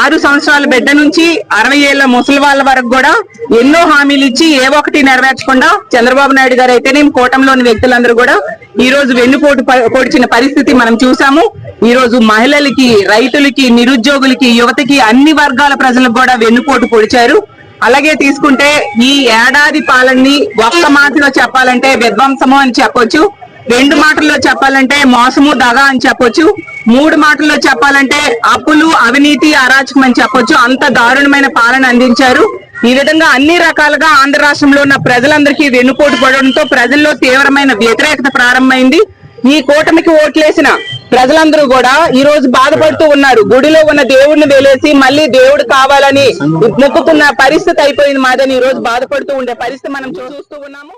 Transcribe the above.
6 సంవత్సరాల బిడ్డ నుంచి 60 ఏళ్ల ముసలి వాళ్ళ వరకు కూడా ఎన్నో హామీలు ఇచ్చి ఏ ఒక్కటి నెరవేర్చకుండా చంద్రబాబు నాయుడు గారు అయితేనే కూటమిలోని వ్యక్తులందరూ కూడా ఈ రోజు వెన్నుపోటు పొడిచిన పరిస్థితి మనం చూసాము. ఈ రోజు మహిళలకి, రైతులకి, నిరుద్యోగులకి, యువతకి, అన్ని వర్గాల ప్రజలకు కూడా వెన్నుపోటు పొడిచారు. అలాగే తీసుకుంటే ఈ ఏడాది పాలనని ఒక్క మాటలో చెప్పాలంటే విధ్వంసము అని చెప్పొచ్చు, 2 మాటల్లో చెప్పాలంటే మోసము, దగా అని చెప్పొచ్చు, 3 మాటల్లో చెప్పాలంటే అప్పులు, అవినీతి, అరాచకం అని చెప్పొచ్చు. అంత దారుణమైన పాలన అందించారు. ఈ విధంగా అన్ని రకాలుగా ఆంధ్ర రాష్ట్రంలో ఉన్న ప్రజలందరికీ వెన్నుపోటు పడడంతో ప్రజల్లో తీవ్రమైన వ్యతిరేకత ప్రారంభమైంది. ఈ కూటమికి ఓట్లేసిన ప్రజలందరూ కూడా ఈ రోజు బాధపడుతూ ఉన్నారు. గుడిలో ఉన్న దేవుడిని వేలేసి మళ్ళీ దేవుడు కావాలని మొక్కుకున్న పరిస్థితి అయిపోయింది మాదని ఈ రోజు బాధపడుతూ ఉండే పరిస్థితి మనం చూస్తూ ఉన్నాము.